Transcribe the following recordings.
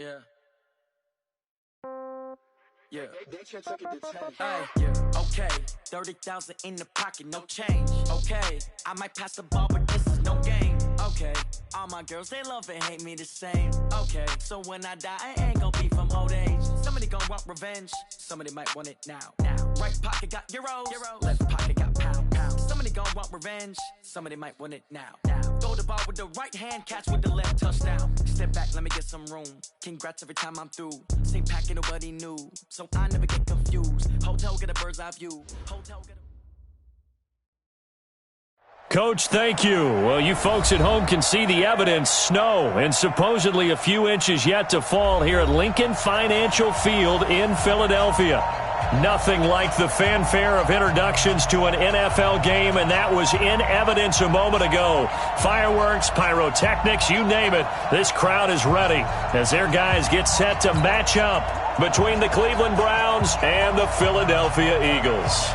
Yeah. Yeah. Okay, 30,000 in the pocket, no change. Okay, I might pass the ball, but this is no game. Okay, all my girls, they love and hate me the same. Okay, so when I die, I ain't gon' be from old age. Somebody gon' want revenge, somebody might want it now. Right pocket got euros, left pocket got pound. Somebody gon' want revenge, somebody might want it now. Throw the ball with the right hand, catch with the left, touchdown. Step back, let me get some room. Congrats every time I'm through. Same packet, nobody knew, so I never get confused. Hotel get a bird's eye view. Hotel get a... Coach, thank you. Well, you folks at home can see the evidence. Snow and supposedly a few inches yet to fall here at Lincoln Financial Field in Philadelphia. Nothing like the fanfare of introductions to an NFL game, and that was in evidence a moment ago. Fireworks, pyrotechnics, you name it. This crowd is ready as their guys get set to match up between the Cleveland Browns and the Philadelphia Eagles.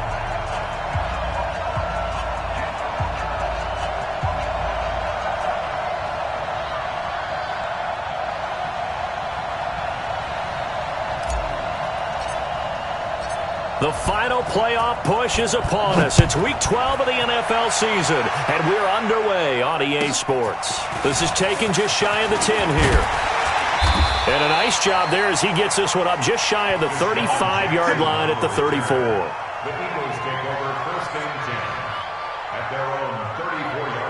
The final playoff push is upon us. It's week 12 of the NFL season, and we're underway on EA Sports. This is taken just shy of the 10 here. And a nice job there as he gets this one up just shy of the 35-yard line at the 34. The Eagles take over first and 10 at their own 34-yard line.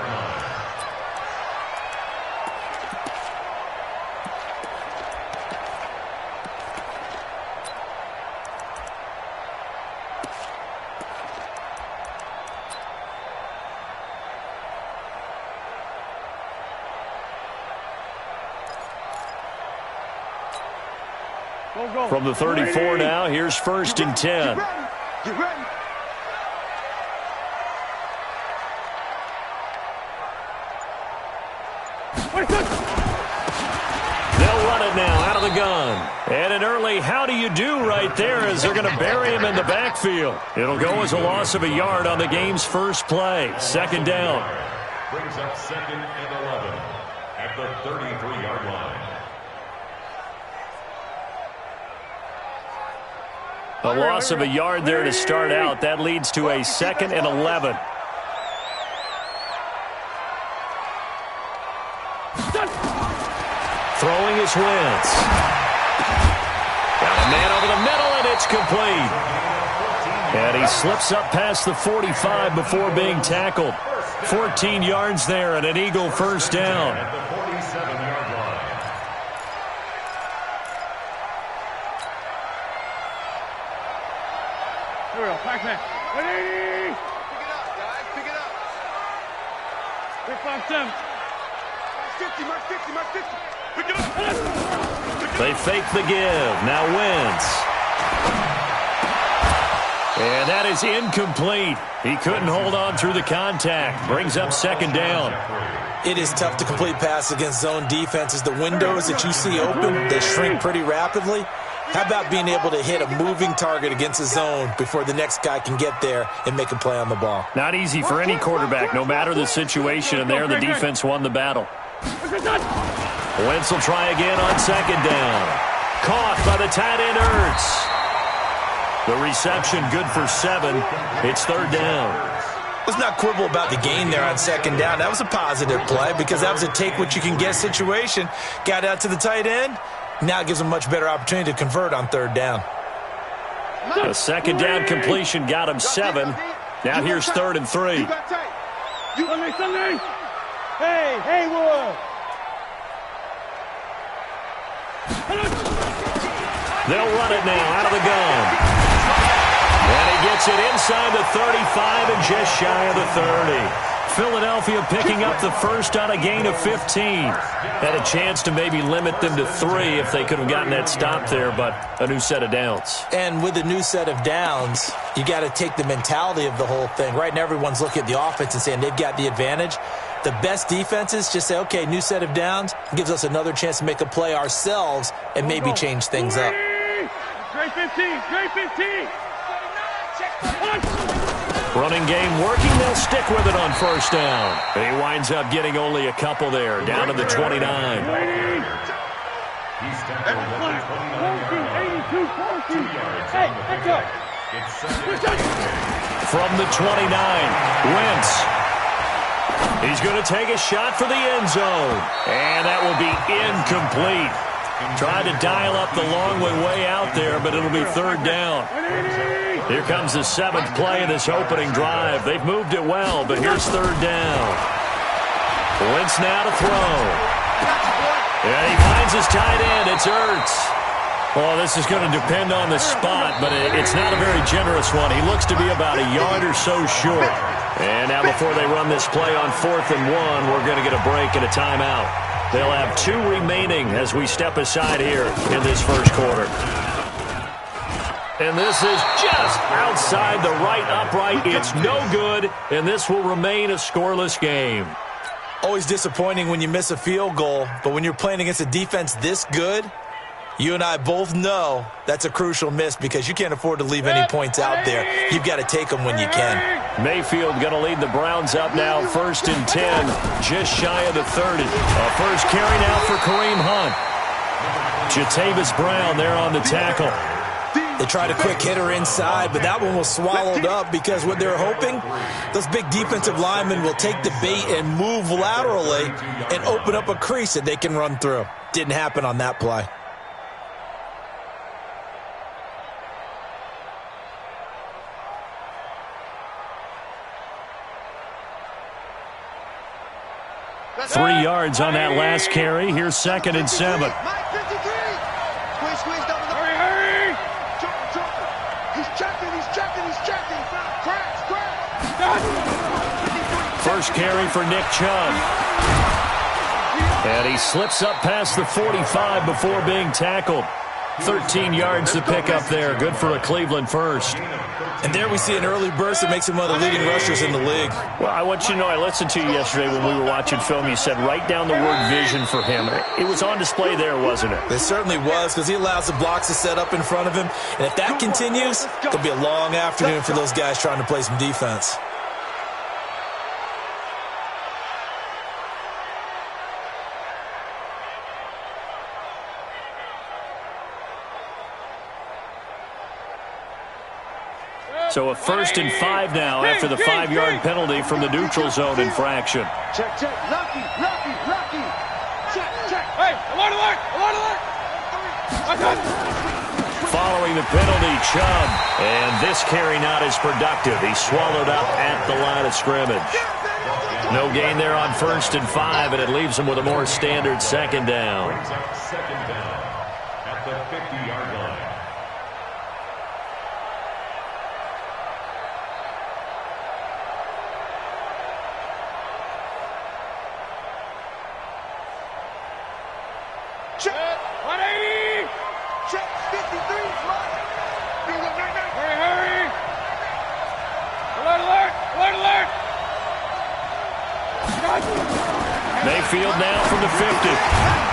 From the 34 now, here's first and 10. Get ready. They'll run it now out of the gun. And an early how do you do right there as they're going to bury him in the backfield. It'll go as a loss of a yard on the game's first play. Second down. Brings up second and 11 at the 33-yard line. A loss of a yard there to start out. That leads to a second and 11. Throwing his Wentz. Got a man over the middle, and it's complete. And he slips up past the 45 before being tackled. 14 yards there and an Eagle first down. At the 47-yard line. Here we go, Pac-Man. Ready? Pick it up, guys. Pick it up. Big 5-7. Mark 50, Mark 50. Pick it up. They fake the give. Now Wentz. And that is incomplete. He couldn't hold on through the contact. Brings up second down. It is tough to complete passes against zone defenses. The windows that you see open, they shrink pretty rapidly. How about being able to hit a moving target against a zone before the next guy can get there and make a play on the ball? Not easy for any quarterback, no matter the situation, and there the defense won the battle. Wentz will try again on second down. Caught by the tight end Ertz. The reception good for 7. It's third down. Let's not quibble about the gain there on second down. That was a positive play because that was a take-what-you-can-get situation. Got out to the tight end. Now it gives them a much better opportunity to convert on third down. A second down completion got him 7. Now here's third and 3. Sunday. Hey, Haywood. They'll run it now out of the gun. And he gets it inside the 35 and just shy of the 30. Philadelphia picking up the first on a gain of 15. Had a chance to maybe limit them to 3 if they could have gotten that stop there, but a new set of downs. And with a new set of downs, you got to take the mentality of the whole thing. Right now everyone's looking at the offense and saying they've got the advantage. The best defenses just say, okay, new set of downs, gives us another chance to make a play ourselves and maybe change things up. Great 15, great 15. Running game working, they'll stick with it on first down. And he winds up getting only a couple there, down to the 29. He Central with the 29-yard line. 2 yards Hey, on the let's go. pickup. It's second and 10. From the 29, Wentz. He's going to take a shot for the end zone. And that will be incomplete. Tried to dial up the long way out there, but it'll be third down. Here comes the 7th play of this opening drive. They've moved it well, but here's third down. Wentz now to throw. And he finds his tight end. It's Ertz. Well, this is going to depend on the spot, but it's not a very generous one. He looks to be about a yard or so short. And now before they run this play on 4th and 1, we're going to get a break and a timeout. They'll have 2 remaining as we step aside here in this first quarter. And this is just outside the right upright. It's no good, and this will remain a scoreless game. Always disappointing when you miss a field goal, but when you're playing against a defense this good, you and I both know that's a crucial miss because you can't afford to leave any points out there. You've got to take them when you can. Mayfield going to lead the Browns up now, 1st and 10, just shy of the 30. First carry now for Kareem Hunt. Jatavis Brown there on the tackle. They tried a quick hitter inside, but that one was swallowed up because what they're hoping, those big defensive linemen will take the bait and move laterally and open up a crease that they can run through. Didn't happen on that play. Three yards on that last carry. Here's 2nd and 7. Hurry! He's checking. First carry for Nick Chubb. And he slips up past the 45 before being tackled. 13 yards to pick up there. Good for a Cleveland first. And there we see an early burst that makes him one of the leading rushers in the league. Well, I want you to know, I listened to you yesterday when we were watching film. You said write down the word vision for him. It was on display there, wasn't it? It certainly was, because he allows the blocks to set up in front of him. And if that continues, it'll be a long afternoon for those guys trying to play some defense. So a 1st and 5 now after the 5-yard penalty from the neutral zone infraction. Check. Lucky. Check. Hey, alert! Following the penalty, Chubb. And this carry not as productive. He's swallowed up at the line of scrimmage. No gain there on 1st and 5, and it leaves him with a more standard 2nd down. Brings up 2nd down at the 50-yard line. Check. 180! Check. 53. Hurry! Alert! Mayfield now from the 50.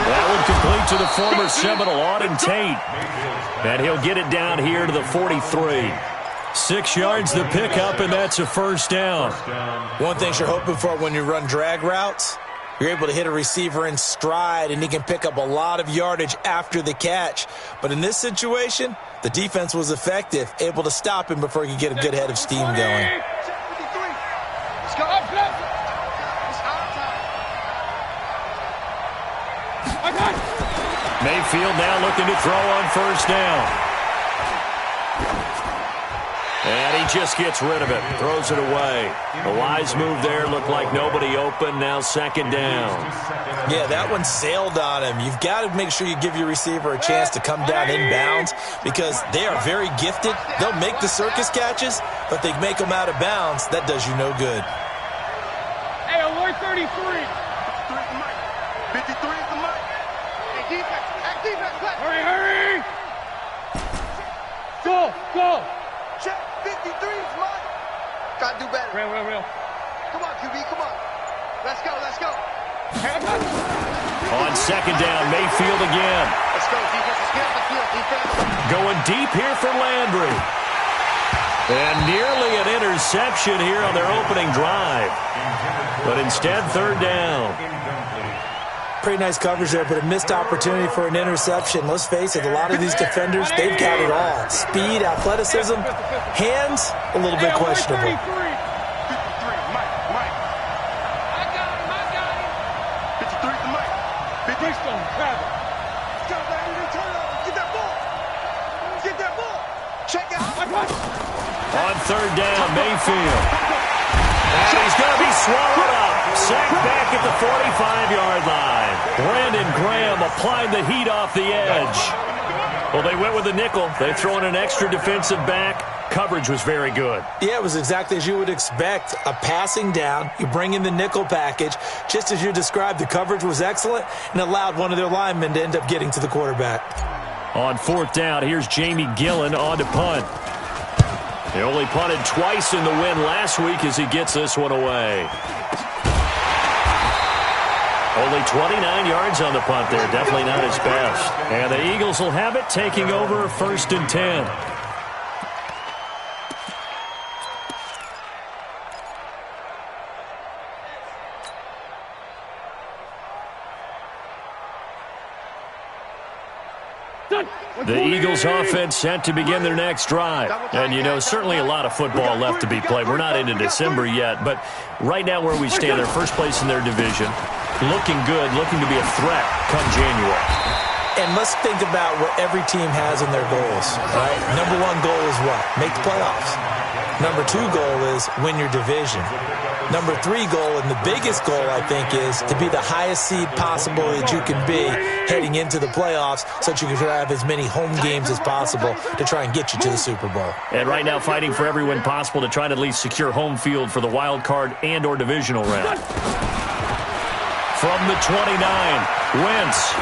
That one complete to the former Seminole, Auden Tate. And he'll get it down here to the 43. 6 yards to pick up, and that's a 1st down. One thing you're hoping for when you run drag routes, you're able to hit a receiver in stride, and he can pick up a lot of yardage after the catch. But in this situation, the defense was effective, able to stop him before he could get a good head of steam going. Let's go. Up. It's our time. Mayfield now looking to throw on 1st down. And he just gets rid of it, throws it away. A wise move there, looked like nobody open, now 2nd down. Yeah, that one sailed on him. You've got to make sure you give your receiver a chance to come down inbounds because they are very gifted. They'll make the circus catches, but they make them out of bounds. That does you no good. Hey, alert 33! 53 is the mic. Hey, defense. Hurry! Go! Check. 53 is mine. Gotta do better. Real. Come on, QB, come on. Let's go. On 2nd down, Mayfield again. Let's go, defense. Let's get on the field, defense. Going deep here for Landry. And nearly an interception here on their opening drive. But instead, 3rd down. Pretty nice coverage there, but a missed opportunity for an interception. Let's face it, a lot of these defenders, they've got it all. Speed, athleticism, hands, a little bit questionable. 53, Mike. I got him. 53 to Mike. Big Stone, grab it. Get that ball. Get that ball. Check it out. On third down, Mayfield. And he's going to be swallowed up. Sacked back at the 45-yard line. Brandon Graham applied the heat off the edge. Well, they went with the nickel. They throw in an extra defensive back. Coverage was very good. Yeah, it was exactly as you would expect. A passing down. You bring in the nickel package. Just as you described, the coverage was excellent and allowed one of their linemen to end up getting to the quarterback. On fourth down, here's Jamie Gillen on to punt. He only punted twice in the win last week as he gets this one away. Only 29 yards on the punt there. Definitely not his best. And the Eagles will have it, taking over 1st and 10. The Eagles offense set to begin their next drive. And, you know, certainly a lot of football left to be played. We're not into December yet, but right now where we stand, they're first place in their division. Looking good, looking to be a threat come January. And let's think about what every team has in their goals, right? Number one goal is what? Make the playoffs. Number two goal is win your division. Number three goal, and the biggest goal, I think, is to be the highest seed possible that you can be heading into the playoffs so that you can have as many home games as possible to try and get you to the Super Bowl. And right now fighting for every win possible to try to at least secure home field for the wild card and or divisional round. From the 29, Wentz.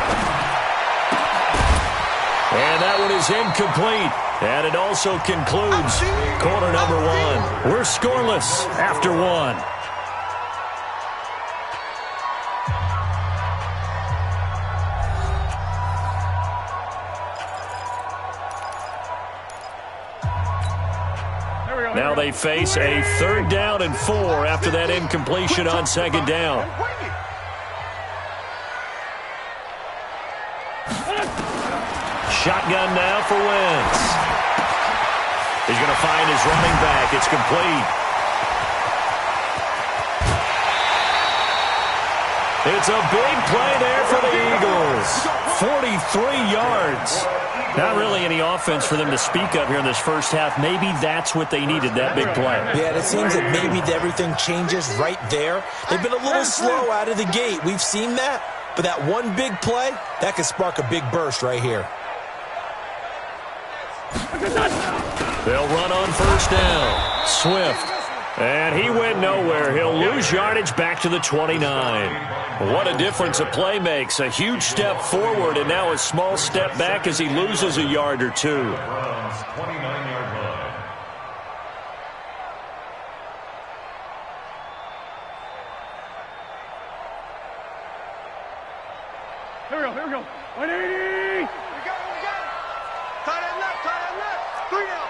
And that one is incomplete. And it also concludes quarter number one. We're scoreless after one. Now they face a 3rd down and 4 after that incompletion on 2nd down. Shotgun now for Wentz. He's going to find his running back. It's complete. It's a big play there for the Eagles. 43 yards. Not really any offense for them to speak of here in this first half. Maybe that's what they needed, that big play. Yeah, it seems that maybe everything changes right there. They've been a little slow out of the gate. We've seen that. But that one big play, that could spark a big burst right here. They'll run on 1st down. Swift. And he went nowhere. He'll lose yardage back to the 29. What a difference a play makes. A huge step forward and now a small step back as he loses a yard or two. 29-yard line. Here we go. 180. We got it. Tie that left. 3 down.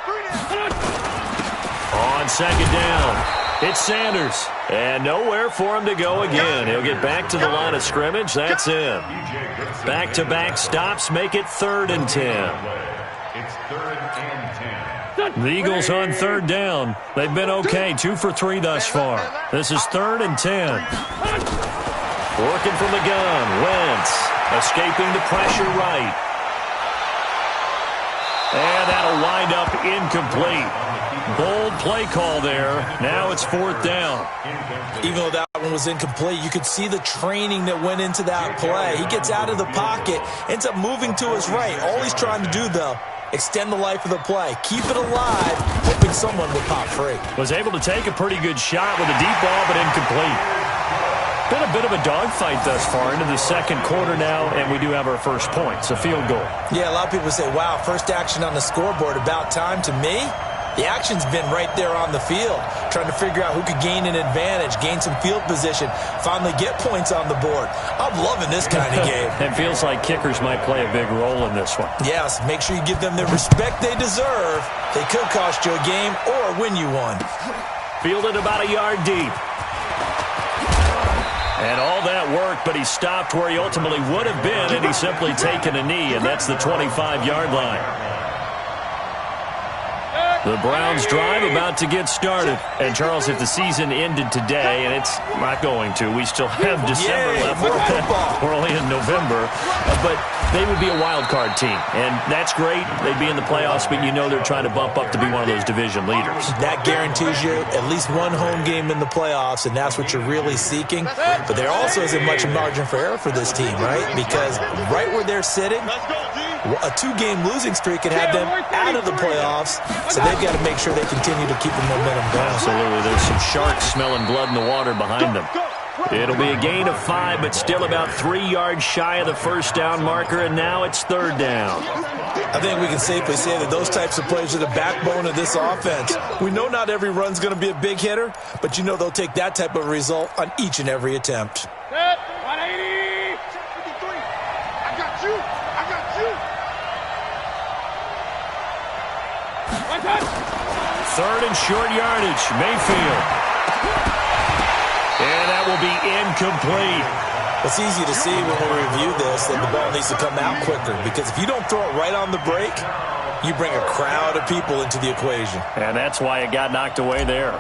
On 2nd down, it's Sanders. And nowhere for him to go again. He'll get back to the line of scrimmage. That's in. Back-to-back stops make it 3rd and 10. It's 3rd and 10. The Eagles on 3rd down. They've been okay, 2 for 3 thus far. This is 3rd and 10. Working from the gun, Wentz escaping the pressure right. And that'll wind up incomplete. Bold play call there. Now it's 4th down. Even though that one was incomplete, you could see the training that went into that play. He gets out of the pocket, ends up moving to his right. All he's trying to do, though, extend the life of the play. Keep it alive, hoping someone would pop free. Was able to take a pretty good shot with a deep ball, but incomplete. Been a bit of a dogfight thus far into the 2nd quarter now, and we do have our first point. It's a field goal. Yeah, a lot of people say, wow, first action on the scoreboard, about time. To me, the action's been right there on the field, trying to figure out who could gain an advantage, gain some field position, finally get points on the board. I'm loving this kind of game. It feels like kickers might play a big role in this one. Yes, make sure you give them the respect they deserve. They could cost you a game or win you one. Fielded about a yard deep. And all that work, but he stopped where he ultimately would have been, and he's simply taken a knee, and that's the 25-yard line. The Browns drive about to get started. And, Charles, if the season ended today, and it's not going to, we still have December left. We're only in November. But they would be a wild card team. And that's great. They'd be in the playoffs, but you know they're trying to bump up to be one of those division leaders. That guarantees you at least one home game in the playoffs, and that's what you're really seeking. But there also isn't much margin for error for this team, right? Because right where they're sitting, a 2-game losing streak could have them out of the playoffs, so they've got to make sure they continue to keep the momentum going. Absolutely. There's some sharks smelling blood in the water behind them. It'll be a gain of 5, but still about 3 yards shy of the first down marker, and now it's 3rd down. I think we can safely say that those types of plays are the backbone of this offense. We know not every run's going to be a big hitter, but you know they'll take that type of result on each and every attempt. Set, 180. 53. I got you. I got you. 3rd and short yardage. Mayfield. And that will be incomplete. It's easy to see when we review this that the ball needs to come out quicker, because if you don't throw it right on the break, you bring a crowd of people into the equation. And that's why it got knocked away there.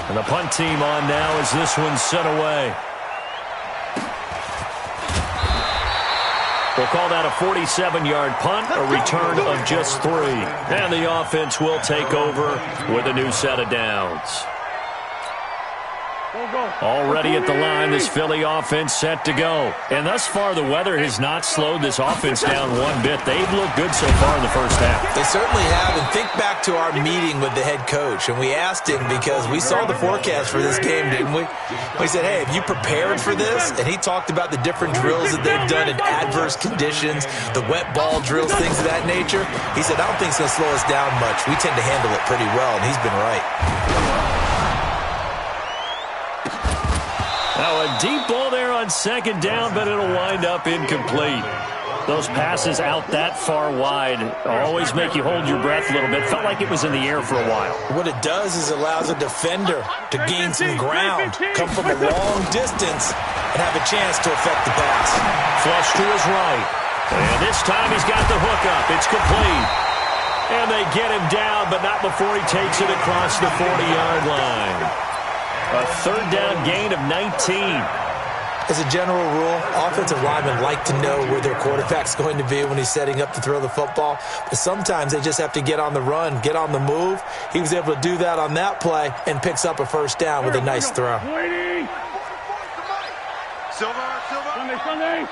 And the punt team on now as this one's sent away. We'll call that a 47-yard punt, a return of just 3. And the offense will take over with a new set of downs. Already at the line, this Philly offense set to go. And thus far, the weather has not slowed this offense down one bit. They've looked good so far in the first half. They certainly have. And think back to our meeting with the head coach. And we asked him, because we saw the forecast for this game, didn't we? We said, hey, have you prepared for this? And he talked about the different drills that they've done in adverse conditions, the wet ball drills, things of that nature. He said, I don't think it's going to slow us down much. We tend to handle it pretty well, and he's been right. Now, a deep ball there on 2nd down, but it'll wind up incomplete. Those passes out that far wide always make you hold your breath a little bit. Felt like it was in the air for a while. What it does is it allows a defender to gain some ground, come from a long distance, and have a chance to affect the pass. Flush to his right. And this time he's got the hook up. It's complete. And they get him down, but not before he takes it across the 40-yard line. A 3rd down gain of 19. As a general rule, offensive linemen like to know where their quarterback's going to be when he's setting up to throw the football. But sometimes they just have to get on the run, get on the move. He was able to do that on that play and picks up a 1st down with a nice throw. Sunday.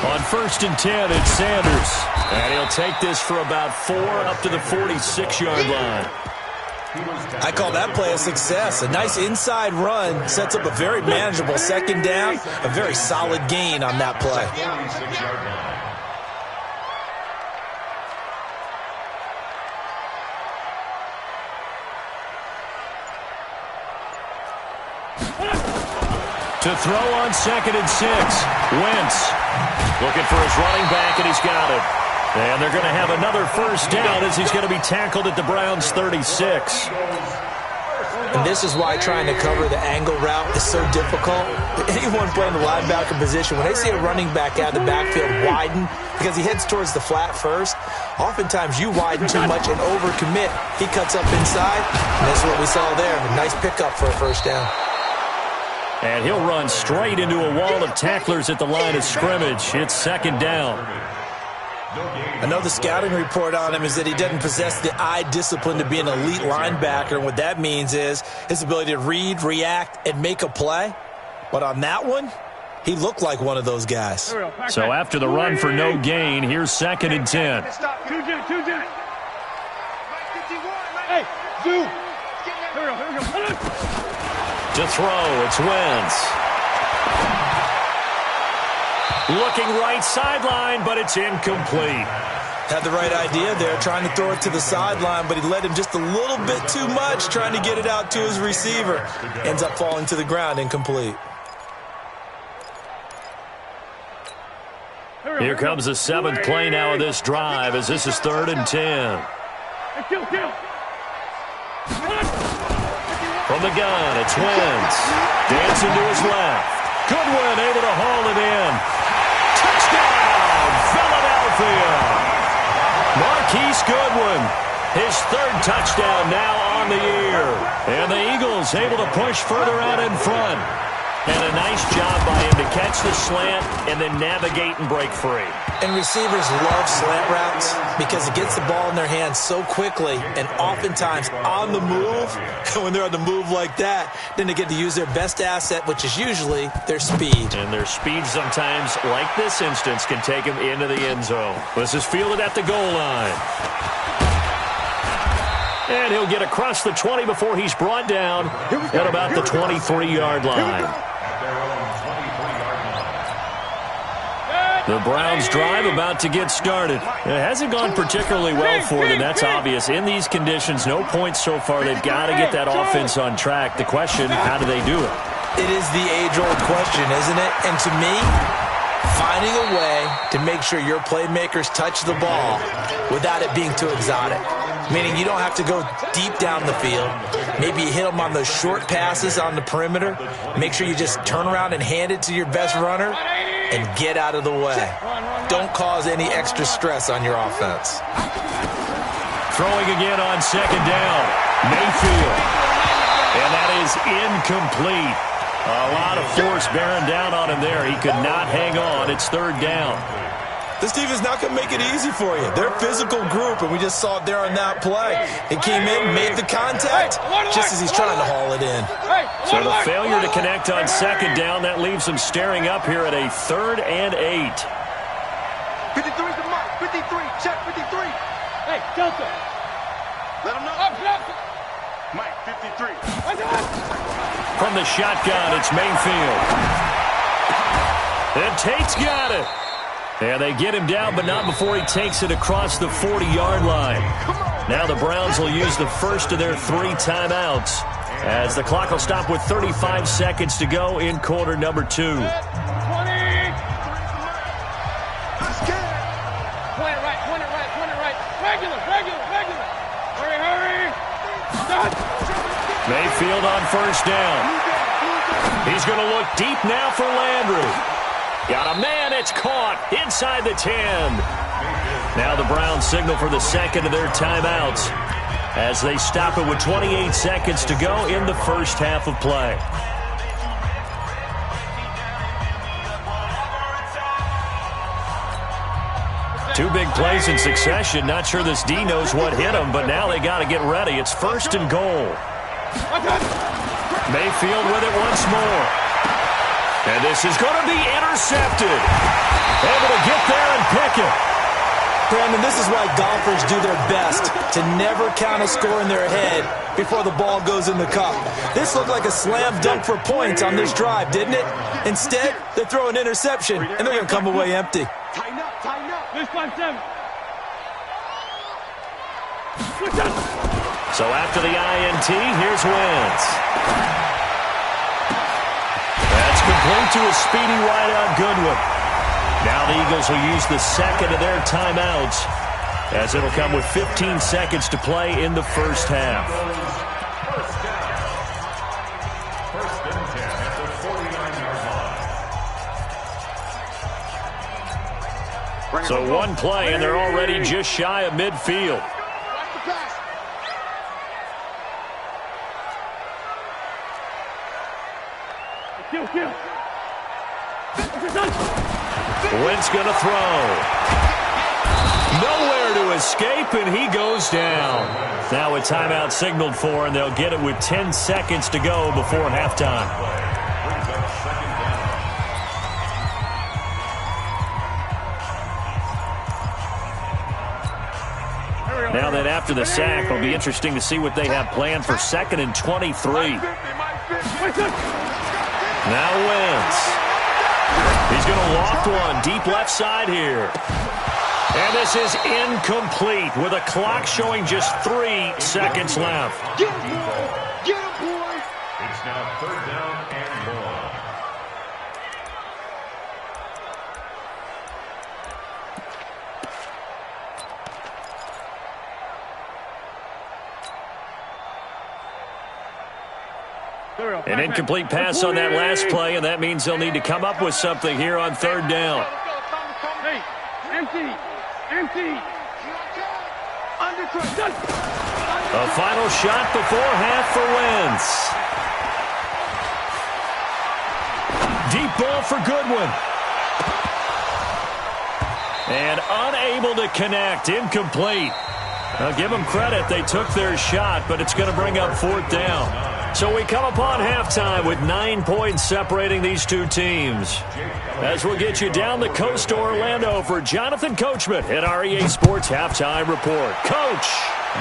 On 1st and 10, it's Sanders. And he'll take this for about 4 up to the 46-yard line. I call that play a success. A nice inside run sets up a very manageable 2nd down, a very solid gain on that play. To throw on 2nd and 6, Wentz looking for his running back, and he's got it. And they're going to have another 1st down as he's going to be tackled at the Browns' 36. And this is why trying to cover the angle route is so difficult. Anyone playing the linebacker position, when they see a running back out of the backfield widen, because he heads towards the flat first, oftentimes you widen too much and overcommit. He cuts up inside, and that's what we saw there. A nice pickup for a 1st down. And he'll run straight into a wall of tacklers at the line of scrimmage. It's 2nd down. I know the scouting report on him is that he doesn't possess the eye discipline to be an elite linebacker. And what that means is his ability to read, react, and make a play. But on that one, he looked like one of those guys. So after the run for no gain, here's 2nd and 10. Hey, Zoo. Here we go. To throw, it's Wentz. Looking right sideline, but it's incomplete. Had the right idea there, trying to throw it to the sideline, but he led him just a little bit too much, trying to get it out to his receiver. Ends up falling to the ground, incomplete. Here comes the 7th play now of this drive, as this is 3rd and 10. Hey, kill. From the gun, it's Wentz. Dancing to his left. Goodwin able to haul it in. Touchdown, Philadelphia. Marquise Goodwin, his third touchdown now on the year. And the Eagles able to push further out in front. And a nice job by him to catch the slant and then navigate and break free. And receivers love slant routes because it gets the ball in their hands so quickly and oftentimes on the move. And when they're on the move like that, then they get to use their best asset, which is usually their speed. And their speed sometimes, like this instance, can take them into the end zone. This is fielded at the goal line. And he'll get across the 20 before he's brought down at about the 23-yard line. The Browns drive about to get started. It hasn't gone particularly well for them. That's obvious. In these conditions, no points so far. They've got to get that offense on track. The question, how do they do it? It is the age-old question, isn't it? And to me, finding a way to make sure your playmakers touch the ball without it being too exotic. Meaning you don't have to go deep down the field. Maybe you hit them on those short passes on the perimeter. Make sure you just turn around and hand it to your best runner and get out of the way. Don't cause any extra stress on your offense. Throwing again on second down. Mayfield. And that is incomplete. A lot of force bearing down on him there. He could not hang on. It's third down. This team is not going to make it easy for you. They're a physical group, and we just saw it there on that play. He came in, made the contact, just as he's trying to haul it in. So the failure to connect on second down, that leaves him staring up here at a 3rd and 8. 53 to Mike. 53. Check 53. Hey, Delta. Let him know. Up. Mike, 53. From the shotgun, it's Mayfield. And Tate's got it. And they get him down, but not before he takes it across the 40-yard line. Now the Browns will use the first of their 3 timeouts as the clock will stop with 35 seconds to go in quarter number 2. 20. Point it right. Regular. Hurry. Stop. Mayfield on first down. He's going to look deep now for Landry. Got a man, it's caught inside the 10. Now the Browns signal for the second of their timeouts as they stop it with 28 seconds to go in the first half of play. Two big plays in succession. Not sure this D knows what hit him, but now they got to get ready. It's 1st and goal. Mayfield with it once more. And this is going to be intercepted. Able to get there and pick it. Brandon, this is why golfers do their best to never count a score in their head before the ball goes in the cup. This looked like a slam dunk for points on this drive, didn't it? Instead, they throw an interception, and they're going to come away empty. Tighten up. 657. So after the INT, here's Wentz. That's complete to a speedy wideout Goodwin. Now the Eagles will use the second of their timeouts as it'll come with 15 seconds to play in the first half. First and 10 at the 49-yard line. So one play, and they're already just shy of midfield. Wentz going to throw. Nowhere to escape, and he goes down. Now a timeout signaled for, and they'll get it with 10 seconds to go before halftime. Now that after the sack, it'll be interesting to see what they have planned for 2nd and 23. Now Wentz. He's going to loft one deep left side here. And this is incomplete with a clock showing just 3 seconds left. Get him, boy. It's now 3rd down and more. An incomplete pass on that last play, and that means they'll need to come up with something here on third down. Hey, empty. A final shot before half for Wentz. Deep ball for Goodwin. And unable to connect. Incomplete. I'll give them credit. They took their shot, but it's going to bring up fourth down. So we come upon halftime with 9 points separating these two teams. As we'll get you down the coast to Orlando for Jonathan Coachman at our EA Sports Halftime Report. Coach,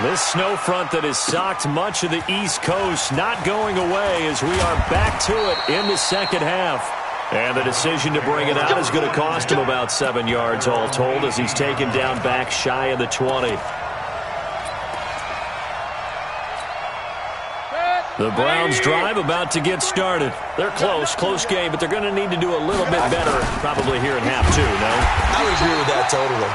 this snow front that has socked much of the East Coast not going away as we are back to it in the second half. And the decision to bring it out is going to cost him about 7 yards all told as he's taken down back shy of the 20. The Browns drive about to get started. They're close game, but they're going to need to do a little bit better probably here in half two, no? I would agree with that totally.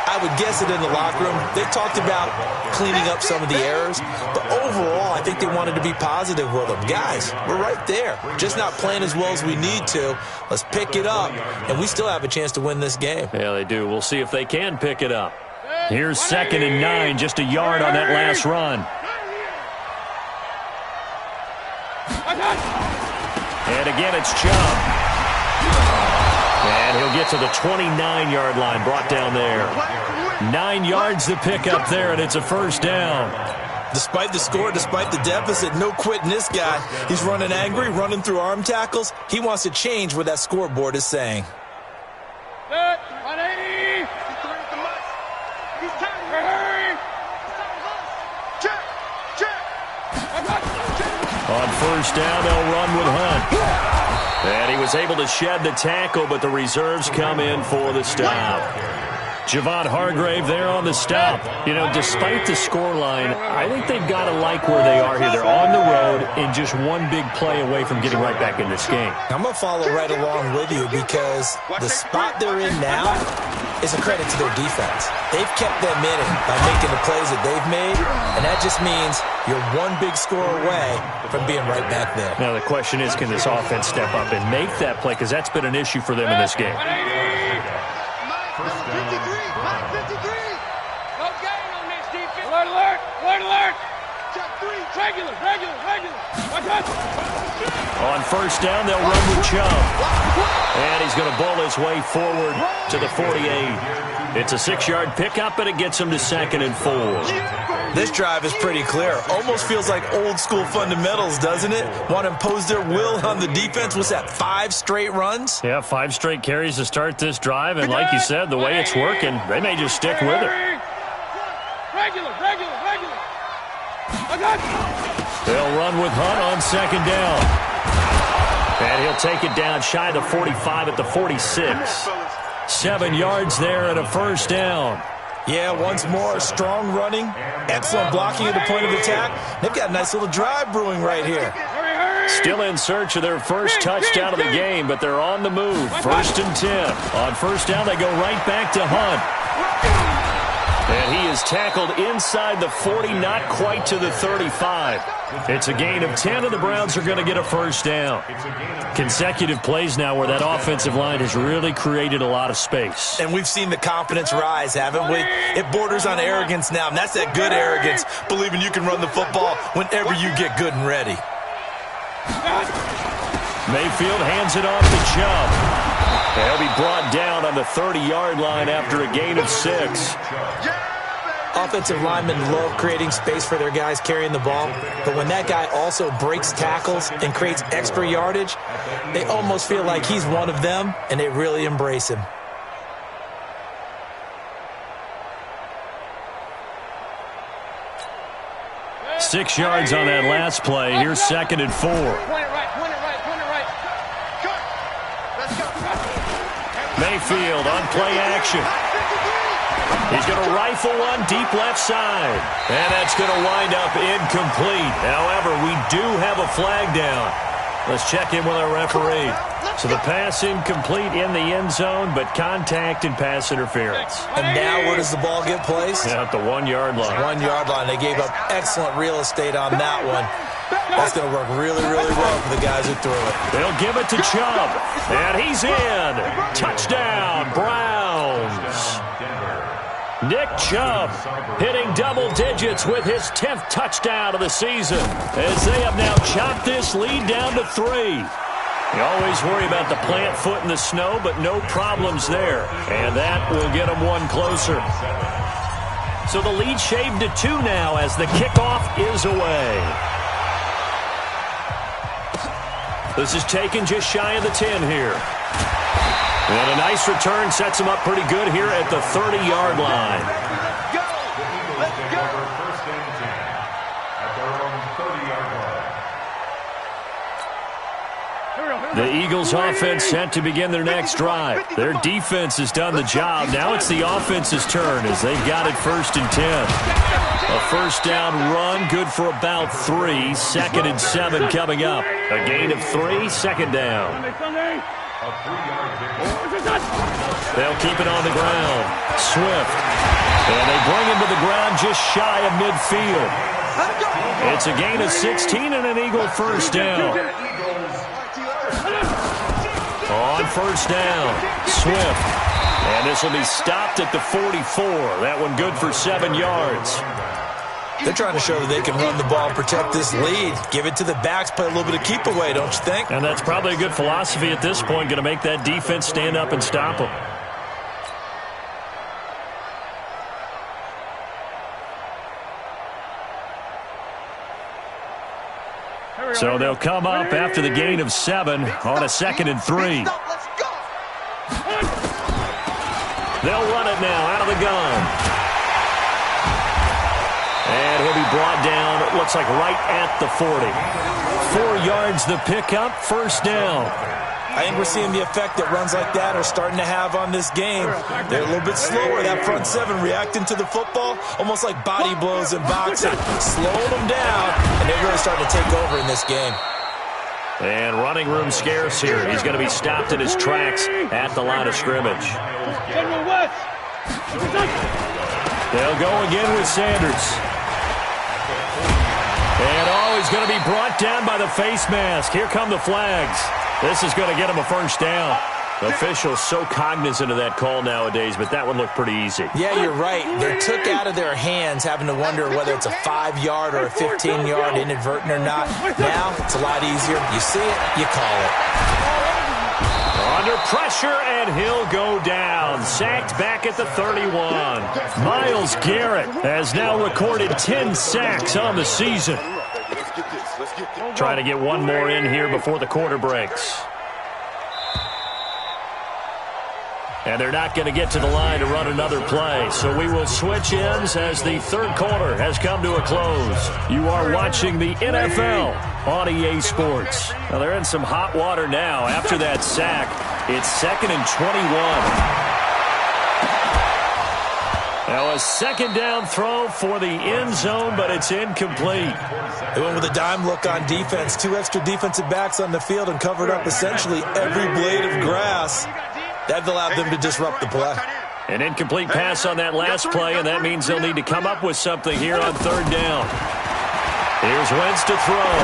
I would guess it in the locker room. They talked about cleaning up some of the errors, but overall, I think they wanted to be positive with them. Guys, we're right there. Just not playing as well as we need to. Let's pick it up, and we still have a chance to win this game. Yeah, they do. We'll see if they can pick it up. Here's 2nd and 9, just a yard on that last run. And again, it's Chubb. And he'll get to the 29-yard line, brought down there. 9 yards to pick up there, and it's a first down. Despite the score, despite the deficit, no quitting this guy. He's running angry, running through arm tackles. He wants to change what that scoreboard is saying. Set, 180. On first down, they'll run with Hunt. And he was able to shed the tackle, but the reserves come in for the stop. Javon Hargrave there on the stop. You know, despite the scoreline, I think they've got to like where they are here. They're on the road and just one big play away from getting right back in this game. I'm going to follow right along with you because the spot they're in now is a credit to their defense. They've kept them in it by making the plays that they've made, and that just means you're one big score away from being right back there. Now the question is, can this offense step up and make that play? Because that's been an issue for them in this game. First down. 53. No gain on this defense. Alert. Check 3. Regular. Watch out. On first down, they'll run with Chubb. And he's going to bowl his way forward to the 48. It's a 6-yard pickup, and it gets him to 2nd and 4. This drive is pretty clear. Almost feels like old school fundamentals, doesn't it? Want to impose their will on the defense. What's that, 5 straight runs? Yeah, 5 straight carries to start this drive, and like you said, the way it's working, they may just stick with it. Regular. They'll run with Hunt on 2nd down. And he'll take it down shy of the 45 at the 46. 7 yards there and a first down. Yeah, once more, strong running, excellent blocking at the point of attack. They've got a nice little drive brewing right here. Still in search of their first touchdown of the game, but they're on the move. 1st and 10. On first down, they go right back to Hunt. And he is tackled inside the 40, not quite to the 35. It's a gain of 10, and the Browns are going to get a first down. Consecutive plays now where that offensive line has really created a lot of space. And we've seen the confidence rise, haven't we? It borders on arrogance now, and that's that good arrogance, believing you can run the football whenever you get good and ready. Mayfield hands it off to Chubb. He'll be brought down on the 30-yard line after a gain of 6. Offensive linemen love creating space for their guys carrying the ball, but when that guy also breaks tackles and creates extra yardage, they almost feel like he's one of them, and they really embrace him. Six yards on that last play. Here's 2nd and 4. Point it right. Mayfield on play action. He's going to rifle one deep left side. And that's going to wind up incomplete. However, we do have a flag down. Let's check in with our referee. So the pass incomplete in the end zone, but contact and pass interference. And now where does the ball get placed? At the 1-yard line. 1-yard line. They gave up excellent real estate on that one. That's going to work really, really well for the guys who threw it. They'll give it to Chubb, and he's in. Touchdown, Browns. Nick Chubb hitting double digits with his 10th touchdown of the season as they have now chopped this lead down to 3. You always worry about the plant foot in the snow, but no problems there, and that will get them one closer. So the lead shaved to 2 now as the kickoff is away. This is taken just shy of the 10 here. And a nice return sets him up pretty good here at the 30-yard line. The Eagles take over first and 10 at their own 30-yard line. The Eagles offense set to begin their next drive. Their defense has done the job. Now it's the offense's turn as they've got it first and 10. A first down run, good for about 3. 2nd and 7 coming up. A gain of 3, 2nd down. A 3-yard victory. They'll keep it on the ground. Swift. And they bring him to the ground just shy of midfield. It's a gain of 16 and an Eagle first down. On first down, Swift. And this will be stopped at the 44. That one good for 7 yards. They're trying to show that they can run the ball and protect this lead. Give it to the backs, play a little bit of keep away, don't you think? And that's probably a good philosophy at this point, going to make that defense stand up and stop them. So they'll come up after the gain of 7 on a 2nd and 3. They'll run it now out of the gun. And he'll be brought down, it looks like right at the 40. 4 yards the pickup, first down. I think we're seeing the effect that runs like that are starting to have on this game. They're a little bit slower, that front 7 reacting to the football, almost like body blows in boxing. Slowing them down, and they're really starting to take over in this game. And running room scarce here. He's going to be stopped in his tracks at the line of scrimmage. They'll go again with Sanders. And he's going to be brought down by the face mask. Here come the flags. This is going to get him a first down. Officials so cognizant of that call nowadays, but that one looked pretty easy. Yeah, you're right. They took out of their hands having to wonder whether it's a 5-yard or a 15-yard inadvertent or not. Now, it's a lot easier. You see it, you call it. Under pressure, and he'll go down. Sacked back at the 31. Myles Garrett has now recorded 10 sacks on the season. Trying to get one more in here before the quarter breaks. And they're not going to get to the line to run another play. So we will switch ends as the third quarter has come to a close. You are watching the NFL on EA Sports. Now they're in some hot water now after that sack. It's 2nd and 21. Now a second down throw for the end zone, but it's incomplete. They went with a dime look on defense. 2 extra defensive backs on the field and covered up essentially every blade of grass. That allowed them to disrupt the play. An incomplete pass on that last play, and that means they'll need to come up with something here on third down. Here's Wentz to throw.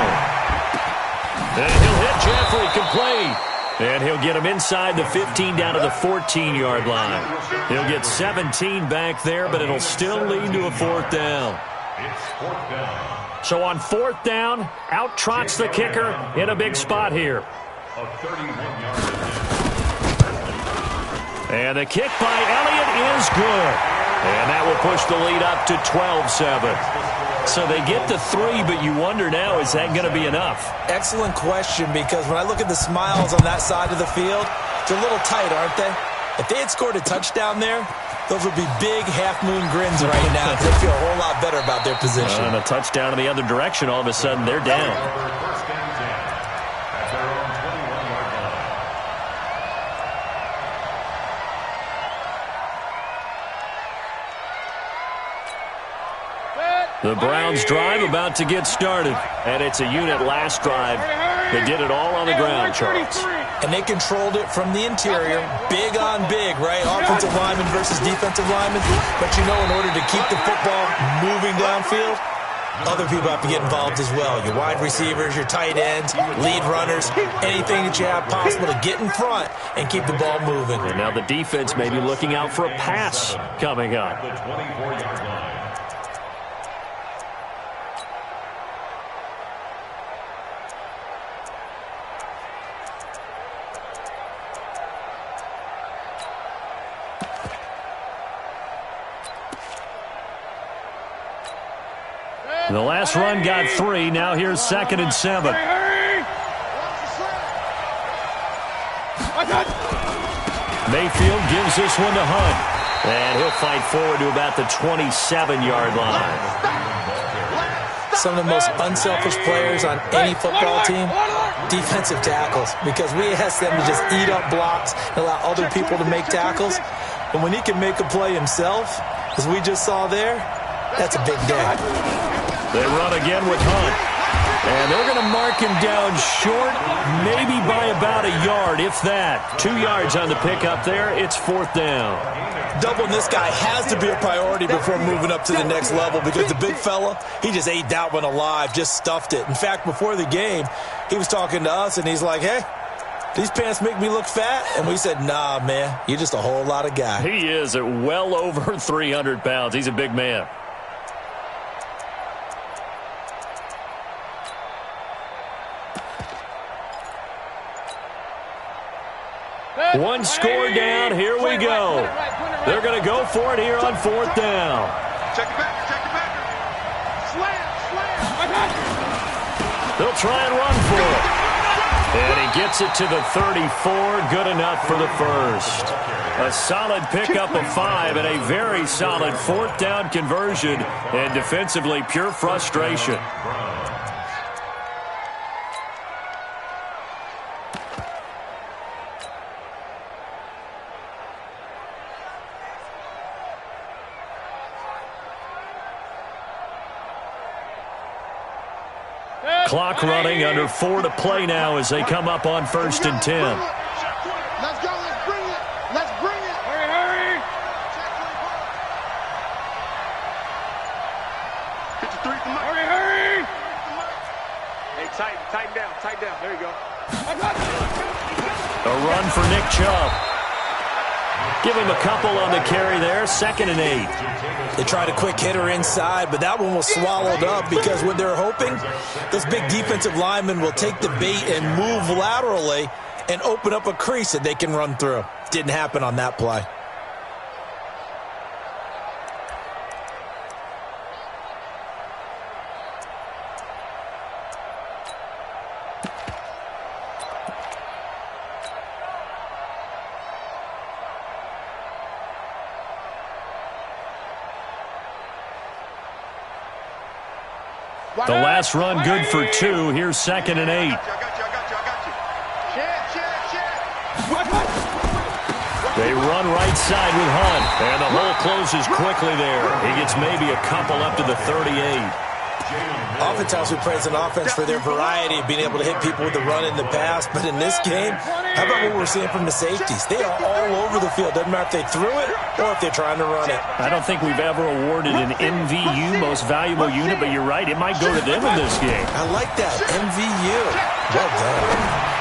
And he'll hit Jeffrey, complete. And he'll get him inside the 15 down to the 14-yard line. He'll get 17 back there, but it'll still lead to a fourth down. It's fourth down. So on fourth down, out trots the kicker in a big spot here. A 31-yard. And the kick by Elliott is good. And that will push the lead up to 12-7. So they get to 3, but you wonder now, is that going to be enough? Excellent question, because when I look at the smiles on that side of the field, they're a little tight, aren't they? If they had scored a touchdown there, those would be big half-moon grins right now. They feel a whole lot better about their position. And a touchdown in the other direction, all of a sudden they're down. First and 10 at their own 21-yard line. The Browns drive about to get started. And it's a unit last drive that did it all on the ground, Charles. And they controlled it from the interior, big on big, right? Offensive lineman versus defensive lineman. But you know, in order to keep the football moving downfield, other people have to get involved as well. Your wide receivers, your tight ends, lead runners, anything that you have possible to get in front and keep the ball moving. And now the defense may be looking out for a pass coming up. The 24-yard line. The last run got 3. Now here's 2nd and 7. Mayfield gives this one to Hunt. And he'll fight forward to about the 27-yard line. Some of the most unselfish players on any football team, defensive tackles, because we ask them to just eat up blocks and allow other people to make tackles. But when he can make a play himself, as we just saw there, that's a big day. They run again with Hunt. And they're going to mark him down short, maybe by about a yard, if that. 2 yards on the pickup there. It's 4th down. Doubling this guy has to be a priority before moving up to the next level, because the big fella, he just ate that one alive, just stuffed it. In fact, before the game, he was talking to us, and he's like, hey, these pants make me look fat? And we said, nah, man, you're just a whole lot of guy. He is at well over 300 pounds. He's a big man. One score down. Here we go. They're going to go for it here on 4th down. Check it back. Check it back. Slam. They'll try and run for it. And he gets it to the 34. Good enough for the first. A solid pickup of 5 and a very solid 4th down conversion. And defensively, pure frustration. Clock running, under 4 to play now as they come up on 1st and 10. Let's go. Let's bring it. Let's bring it. Hurry. 53 to Mike. Hurry. Hey, tighten down. There you go. A run for Nick Chubb. Give him a couple on the carry there. 2nd and 8. They tried a quick hitter inside, but that one was swallowed up because what they're hoping, this big defensive lineman will take the bait and move laterally and open up a crease that they can run through. Didn't happen on that play. The last run good for 2. Here's 2nd and 8. I got you. They run right side with Hunt. And the hole closes quickly there. He gets maybe a couple up to the 38. Oftentimes we praise an offense for their variety of being able to hit people with the run in the pass. But in this game, how about what we're seeing from the safeties? They are all over the field. Doesn't matter if they threw it or if they're trying to run it. I don't think we've ever awarded an MVU, most valuable unit, but you're right. It might go to them in this game. I like that. MVU. Well done.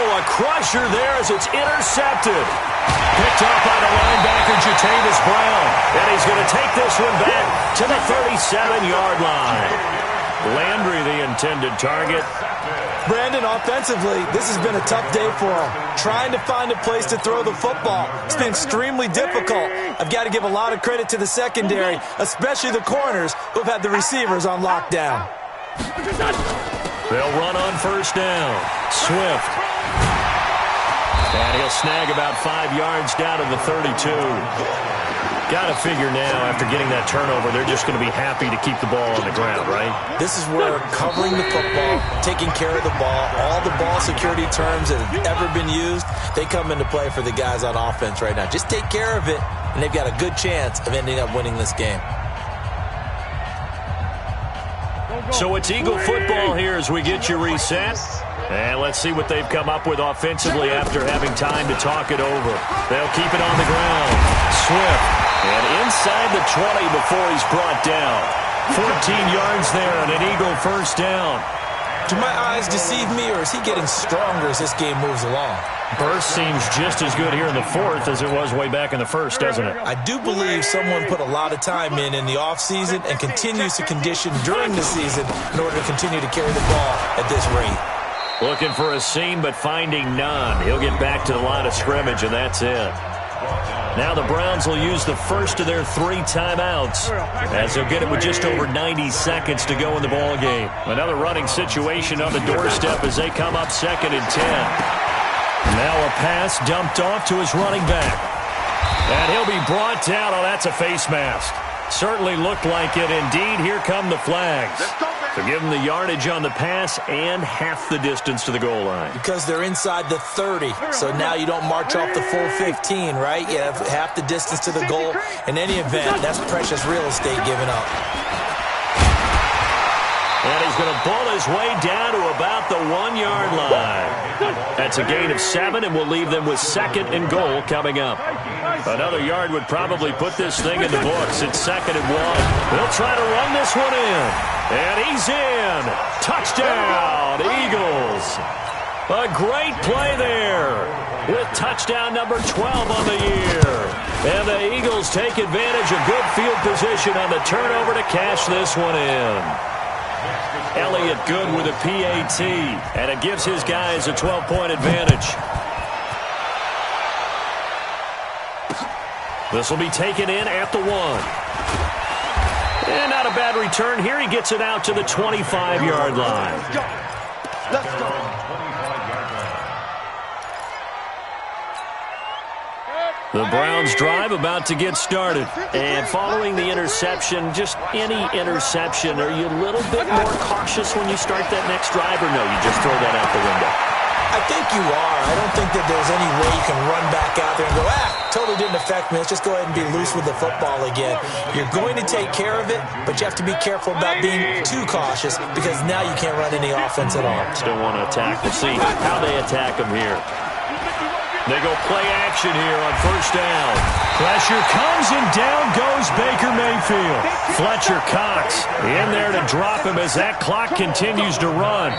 A crusher there as it's intercepted. Picked up by the linebacker, Jatavis Brown. And he's going to take this one back to the 37-yard line. Landry, the intended target. Brandon, offensively, this has been a tough day for him. Trying to find a place to throw the football. It's been extremely difficult. I've got to give a lot of credit to the secondary, especially the corners who've had the receivers on lockdown. They'll run on 1st down. Swift. And he'll snag about 5 yards down to the 32. Got to figure now, after getting that turnover, they're just going to be happy to keep the ball on the ground, right? This is where covering the football, taking care of the ball, all the ball security terms that have ever been used, they come into play for the guys on offense right now. Just take care of it, and they've got a good chance of ending up winning this game. So it's Eagle football here as we get you reset. And let's see what they've come up with offensively after having time to talk it over. They'll keep it on the ground. Swift. And inside the 20 before he's brought down. 14 yards there and an Eagle first down. Do my eyes deceive me, or is he getting stronger as this game moves along? Burst seems just as good here in the fourth as it was way back in the first, doesn't it? I do believe someone put a lot of time in the offseason and continues to condition during the season in order to continue to carry the ball at this rate. Looking for a seam, but finding none. He'll get back to the line of scrimmage, and that's it. Now the Browns will use the first of their 3 timeouts as they'll get it with just over 90 seconds to go in the ball game. Another running situation on the doorstep as they come up 2nd and 10. Now a pass dumped off to his running back. And he'll be brought down. Oh, that's a face mask. Certainly looked like it. Indeed, here come the flags. So give them the yardage on the pass and half the distance to the goal line. Because they're inside the 30, so now you don't march off the full 15, right? You have half the distance to the goal. In any event, that's precious real estate given up. And he's going to bull his way down to about the 1-yard line. That's a gain of 7, and we'll leave them with 2nd and goal coming up. Another yard would probably put this thing in the books. It's 2nd and 1. They'll try to run this one in. And he's in. Touchdown, Eagles. A great play there with touchdown number 12 on the year. And the Eagles take advantage of good field position on the turnover to cash this one in. Elliott good with a PAT, and it gives his guys a 12-point advantage. This will be taken in at the 1. And not a bad return here. He gets it out to the 25-yard line. Let's go. The Browns drive about to get started. And following the interception, just any interception, are you a little bit more cautious when you start that next drive, or no, you just throw that out the window? I think you are. I don't think that there's any way you can run back out there and go, totally didn't affect me. Let's just go ahead and be loose with the football again. You're going to take care of it, but you have to be careful about being too cautious because now you can't run any offense at all. Still want to attack. We'll see how they attack them here. They go play action here on first down. Pressure comes, and down goes Baker Mayfield. Fletcher Cox in there to drop him as that clock continues to run.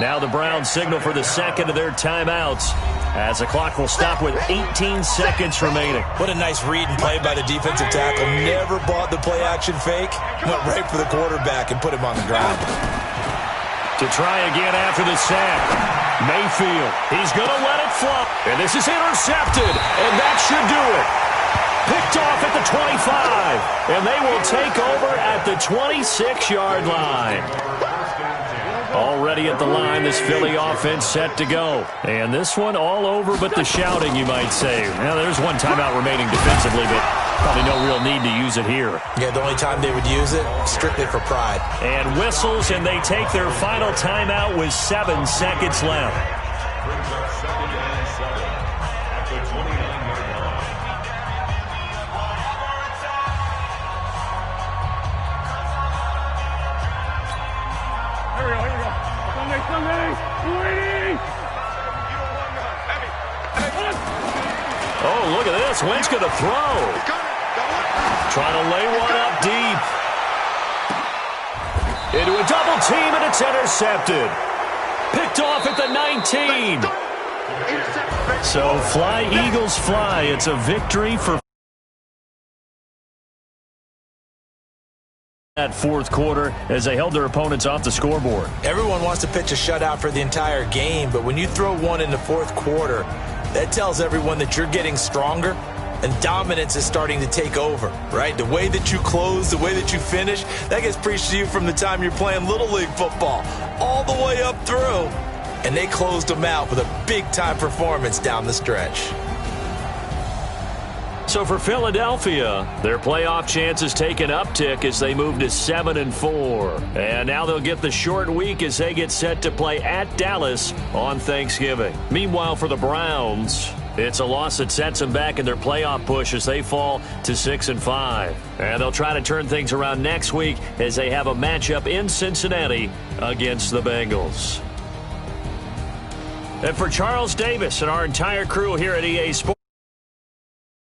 Now the Browns signal for the 2nd of their timeouts as the clock will stop with 18 seconds remaining. What a nice read and play by the defensive tackle. Never bought the play-action fake. Went right for the quarterback and put him on the ground. To try again after the sack. Mayfield, he's going to let it flop. And this is intercepted, and that should do it. Picked off at the 25, and they will take over at the 26-yard line. Already at the line, this Philly offense set to go. And this one all over but the shouting, you might say. Now, there's one timeout remaining defensively, but probably no real need to use it here. Yeah, the only time they would use it, strictly for pride. And whistles, and they take their final timeout with 7 seconds left. Brings up 2nd and 7 at the 29-yard line. Here we go. Sunday. Waiting. Oh, look at this. Wentz going to throw. Trying to lay one up deep. Into a double team, and it's intercepted. Picked off at the 19. So fly, Eagles, fly. It's a victory for that fourth quarter as they held their opponents off the scoreboard. Everyone wants to pitch a shutout for the entire game, but when you throw one in the fourth quarter, that tells everyone that you're getting stronger and dominance is starting to take over, right? The way that you close, the way that you finish, that gets preached to you from the time you're playing Little League football all the way up through. And they closed them out with a big-time performance down the stretch. So for Philadelphia, their playoff chances take an uptick as they move to 7-4. And now they'll get the short week as they get set to play at Dallas on Thanksgiving. Meanwhile, for the Browns, it's a loss that sets them back in their playoff push as they fall to 6-5. And they'll try to turn things around next week as they have a matchup in Cincinnati against the Bengals. And for Charles Davis and our entire crew here at EA Sports,